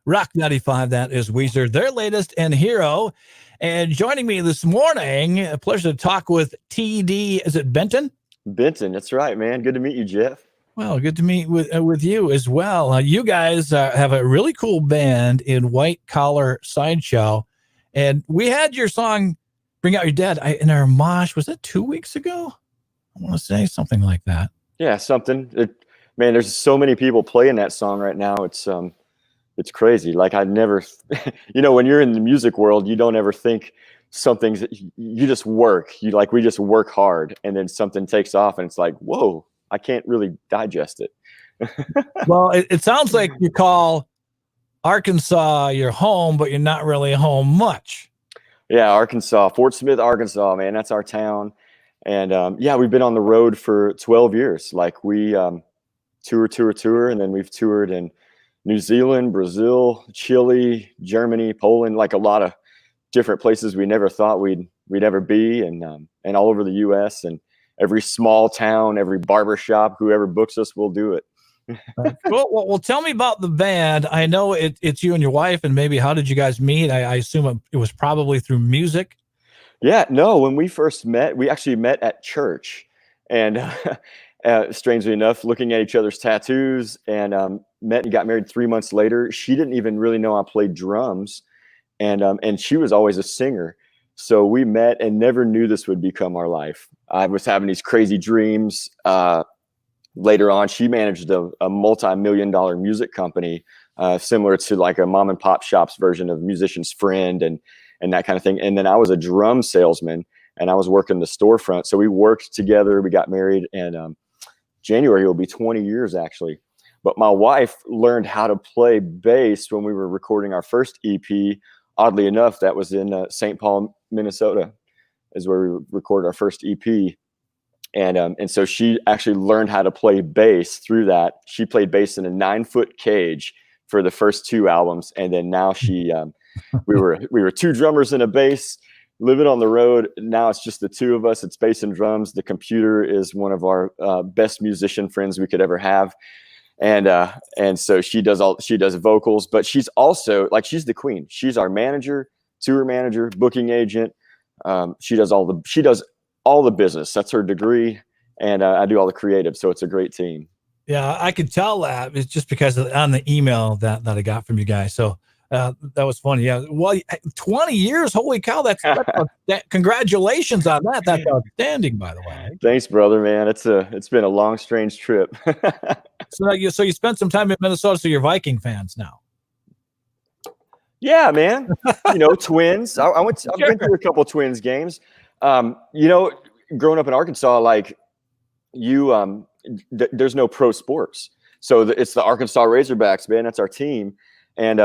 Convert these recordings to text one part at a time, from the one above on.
Rock 95, that is Weezer, their latest and Hero. And joining me this morning, a pleasure to talk with TD. Is it Benton? Benton, that's right, man. Good to meet you, Jeff. Well, good to meet with you as well. You guys have a really cool band in White Collar Sideshow. And we had your song, Bring Out Your Dead, in our mosh. Was that 2 weeks ago? I want to say something like that. Yeah, something. Man, there's so many people playing that song right now. It's crazy. Like I never, when you're in the music world, you don't ever think something's, you just work. We just work hard, and then something takes off and it's like, whoa, I can't really digest it. Well, it sounds like you call Arkansas your home, but you're not really home much. Yeah, Arkansas, Fort Smith, Arkansas, man, that's our town. And we've been on the road for 12 years. Like we tour, and then we've toured in New Zealand, Brazil, Chile, Germany, Poland, like a lot of different places we never thought we'd ever be, and all over the U.S. and every small town, every barbershop, whoever books us, will do it. Cool. Well, tell me about the band. I know it's you and your wife, and maybe how did you guys meet? I assume it was probably through music. Yeah, no, when we first met, we actually met at church, and strangely enough, looking at each other's tattoos, and met and got married 3 months later. She didn't even really know I played drums, and she was always a singer. So we met and never knew this would become our life. I was having these crazy dreams. Later on, she managed a multi-million-dollar music company, similar to like a mom and pop shop's version of Musician's Friend and that kind of thing. And then I was a drum salesman, and I was working the storefront. So we worked together. We got married, and January will be 20 years actually. But my wife learned how to play bass when we were recording our first EP. Oddly enough, that was in St. Paul, Minnesota, is where we recorded our first EP. And so she actually learned how to play bass through that. She played bass in a 9-foot cage for the first 2 albums, and then now we were 2 drummers and a bass living on the road. Now it's just the 2 of us. It's bass and drums. The computer is one of our best musician friends we could ever have, and so she does vocals, but she's also she's the queen. She's our manager, tour manager, booking agent. She does all the business. That's her degree, and I do all the creative. So it's a great team. Yeah, I could tell that. It's just because on the email that I got from you guys. So that was funny. Yeah. Well, 20 years. Holy cow. That's congratulations on that. That's outstanding, by the way. Thanks, brother, man. It's been a long, strange trip. So you spent some time in Minnesota. So you're Viking fans now. Yeah, man. Twins. I've been through a couple of Twins games. Growing up in Arkansas, there's no pro sports. So it's the Arkansas Razorbacks, man. That's our team. And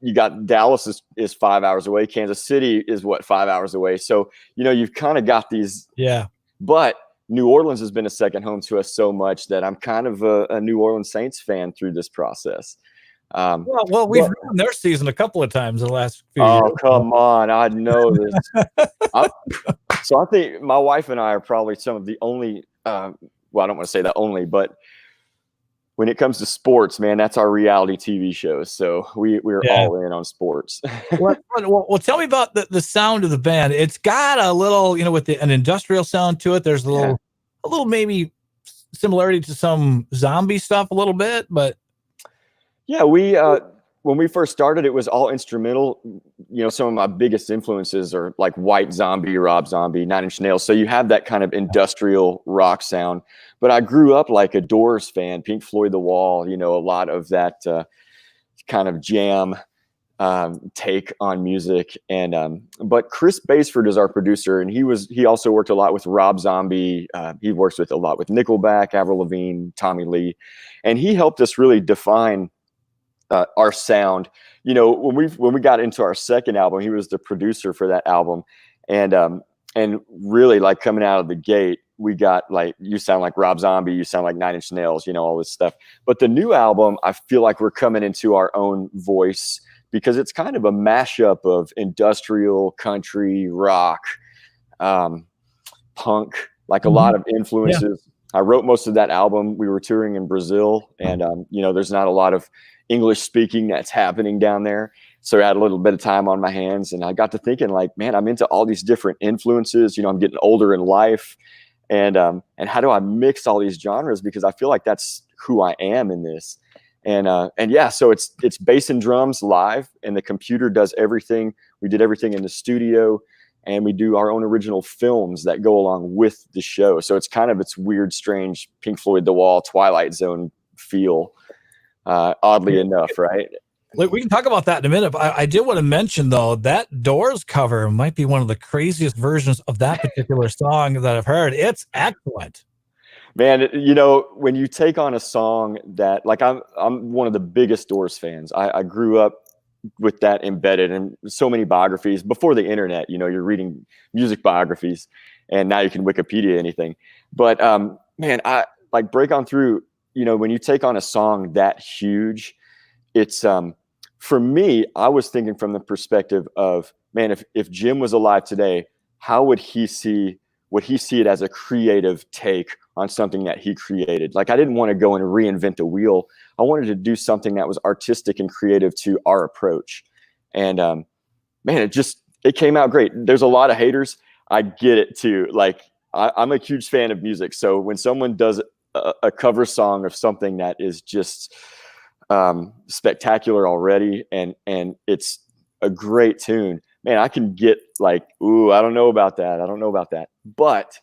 you got Dallas is 5 hours away. Kansas City is 5 hours away. So, you've kind of got these. Yeah. But New Orleans has been a second home to us so much that I'm kind of a New Orleans Saints fan through this process. Well, we've run their season a couple of times in the last few years. Oh, come on. I know this. So I think my wife and I are probably some of the only, I don't want to say the only, but when it comes to sports, man, that's our reality TV shows. So we're all in on sports. Well, tell me about the sound of the band. It's got a little, with an industrial sound to it. There's a little maybe similarity to some zombie stuff a little bit, but. Yeah, when we first started, it was all instrumental. Some of my biggest influences are like White Zombie, Rob Zombie, 9 Inch Nails. So you have that kind of industrial rock sound. But I grew up like a Doors fan, Pink Floyd, The Wall, a lot of that kind of jam take on music. And but Chris Basford is our producer, and he also worked a lot with Rob Zombie. He works a lot with Nickelback, Avril Lavigne, Tommy Lee, and he helped us really define our sound. When we got into our second album, he was the producer for that album, and really coming out of the gate, we got you sound like Rob Zombie, you sound like 9 Inch Nails, all this stuff. But the new album, I feel like we're coming into our own voice, because it's kind of a mashup of industrial, country, rock, punk, a lot of influences I wrote most of that album. We were touring in Brazil, and you know, there's not a lot of English speaking that's happening down there. So I had a little bit of time on my hands, and I got to thinking, like, man, I'm into all these different influences. You know, I'm getting older in life, and how do I mix all these genres? Because I feel like that's who I am in this. And yeah, so it's bass and drums live, and the computer does everything. We did everything in the studio, and we do our own original films that go along with the show. So it's kind of its weird, strange Pink Floyd The Wall, Twilight Zone feel, oddly enough, right? We can talk about that in a minute. But I did want to mention, though, that Doors cover might be one of the craziest versions of that particular song that I've heard. It's excellent. Man, you know, when you take on a song that, like, I'm one of the biggest Doors fans. I grew up with that embedded in so many biographies before the internet. You know, you're reading music biographies, and now you can Wikipedia anything. But man, I like Break On Through. You know, when you take on a song that huge, it's for me, I was thinking from the perspective of, man, if Jim was alive today, how would he see it as a creative take on something that he created? Like, I didn't want to go and reinvent the wheel. I wanted to do something that was artistic and creative to our approach. And man, it came out great. There's a lot of haters. I get it too. Like, I'm a huge fan of music. So when someone does a cover song of something that is just spectacular already, and it's a great tune, man, I can get like, ooh, I don't know about that. But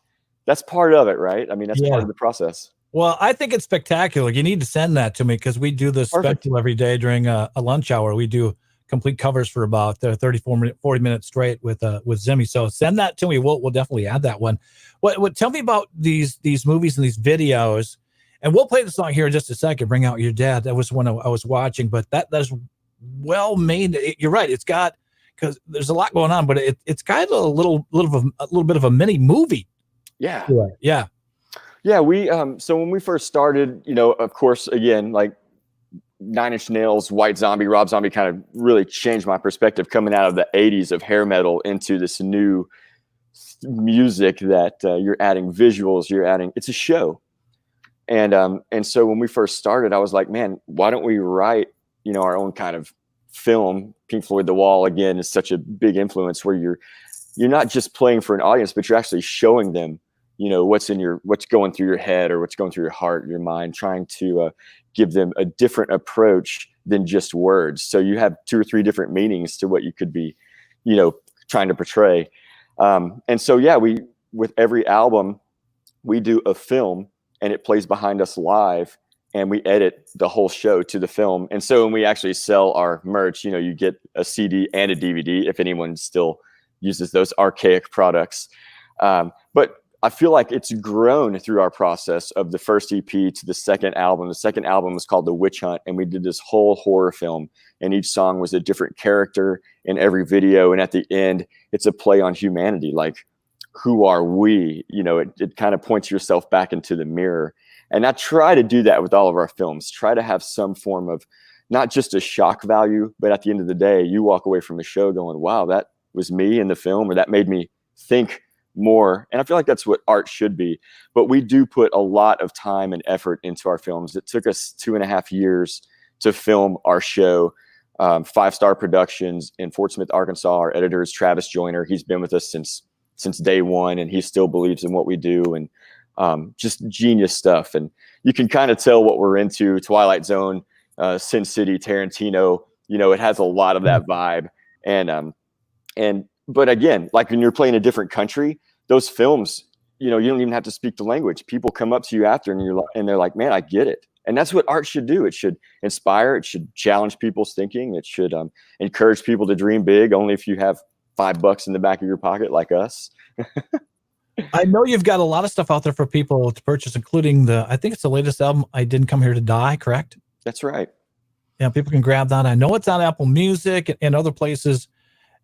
that's part of it, right? I mean, that's part of the process. Well, I think it's spectacular. You need to send that to me, because we do this special every day during a lunch hour. We do complete covers for about 40 minutes straight with Zimmy. So send that to me. We'll definitely add that one. What tell me about these movies and these videos, and we'll play the song here in just a second. Bring Out Your Dad. That was one I was watching, but that is well made. You're right. It's got, because there's a lot going on, but it's got a little bit of a mini movie. Yeah. Yeah. Yeah. We, so when we first started, you know, of course, again, like Nine Inch Nails, White Zombie, Rob Zombie kind of really changed my perspective coming out of the 80s of hair metal into this new music that you're adding visuals, it's a show. And so when we first started, I was like, man, why don't we write, you know, our own kind of film? Pink Floyd The Wall, again, is such a big influence, where you're not just playing for an audience, but you're actually showing them, you know, what's going through your head, or what's going through your heart, your mind, trying to give them a different approach than just words. So you have 2 or 3 different meanings to what you could be, you know, trying to portray. And so, yeah, with every album, we do a film, and it plays behind us live, and we edit the whole show to the film. And so when we actually sell our merch, you know, you get a CD and a DVD, if anyone still uses those archaic products. But I feel like it's grown through our process of the first EP to the second album. The second album was called The Witch Hunt, and we did this whole horror film, and each song was a different character in every video. And at the end, it's a play on humanity. Like, who are we? You know, it kind of points yourself back into the mirror. And I try to do that with all of our films, try to have some form of not just a shock value, but at the end of the day, you walk away from the show going, wow, that was me in the film, or that made me think more. And I feel like that's what art should be. But we do put a lot of time and effort into our films. It took us 2.5 years to film our show. 5-star Productions in Fort Smith, Arkansas. Our editor is Travis Joyner. He's been with us since day one, and he still believes in what we do, and just genius stuff. And you can kind of tell what we're into. Twilight Zone, Sin City, Tarantino, you know, it has a lot of that vibe. But again, like when you're playing a different country, those films, you know, you don't even have to speak the language. People come up to you after, and they're like, man, I get it. And that's what art should do. It should inspire. It should challenge people's thinking. It should encourage people to dream big, only if you have $5 in the back of your pocket, like us. I know you've got a lot of stuff out there for people to purchase, including I think it's the latest album, I Didn't Come Here to Die, correct? That's right. Yeah, people can grab that. I know it's on Apple Music and other places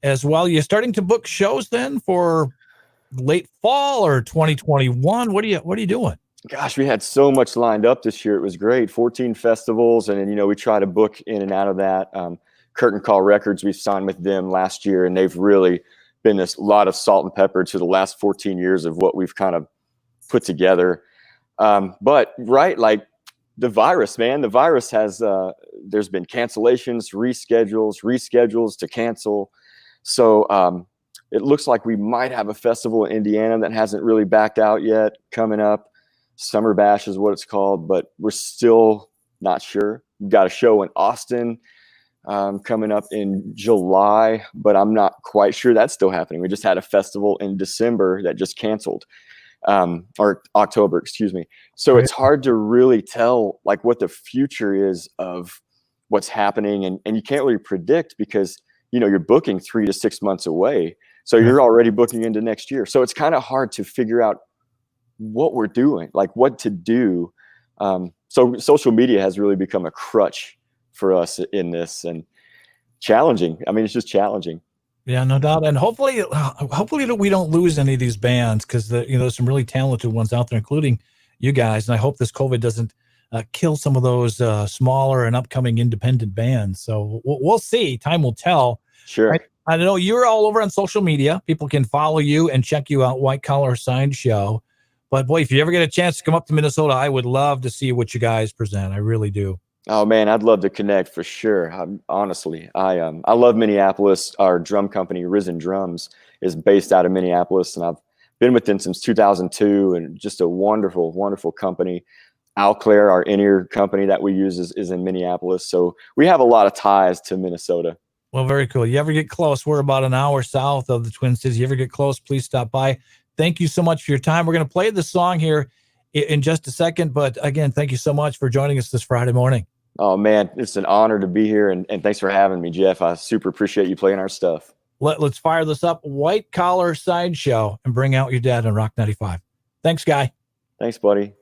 as well. You're starting to book shows then for late fall or 2021. What are you doing? Gosh, we had so much lined up this year. It was great. 14 festivals. And then, you know, we try to book in and out of that. Curtain Call Records, we signed with them last year, and they've really been a lot of salt and pepper to the last 14 years of what we've kind of put together. But right, like the virus, man, the virus has, there's been cancellations, reschedules to cancel. So it looks like we might have a festival in Indiana that hasn't really backed out yet coming up. Summer Bash is what it's called, but we're still not sure. We've got a show in Austin coming up in July, but I'm not quite sure that's still happening. We just had a festival in December that just canceled, or October, excuse me. So it's hard to really tell like what the future is of what's happening. And you can't really predict because, you know, you're booking 3 to 6 months away. So you're already booking into next year. So it's kind of hard to figure out what we're doing, like what to do. So social media has really become a crutch for us in this, and challenging. I mean, it's just challenging. Yeah, no doubt. And hopefully we don't lose any of these bands, because there's some really talented ones out there, including you guys. And I hope this COVID doesn't kill some of those smaller and upcoming independent bands. So we'll see. Time will tell. Sure. I know you're all over on social media. People can follow you and check you out, White Collar Sideshow. But boy, if you ever get a chance to come up to Minnesota, I would love to see what you guys present. I really do. Oh man, I'd love to connect for sure. Honestly, I love Minneapolis. Our drum company, Risen Drums, is based out of Minneapolis, and I've been with them since 2002, and just a wonderful, wonderful company. Al Claire, our in-ear company that we use, is in Minneapolis, so we have a lot of ties to Minnesota. Well, very cool. You ever get close? We're about an hour south of the Twin Cities. You ever get close, please stop by. Thank you so much for your time. We're going to play the song here in just a second. But again, thank you so much for joining us this Friday morning. Oh, man, it's an honor to be here. And thanks for having me, Jeff. I super appreciate you playing our stuff. Let's fire this up. White Collar Sideshow, and bring out your dad on Rock 95. Thanks, Guy. Thanks, buddy.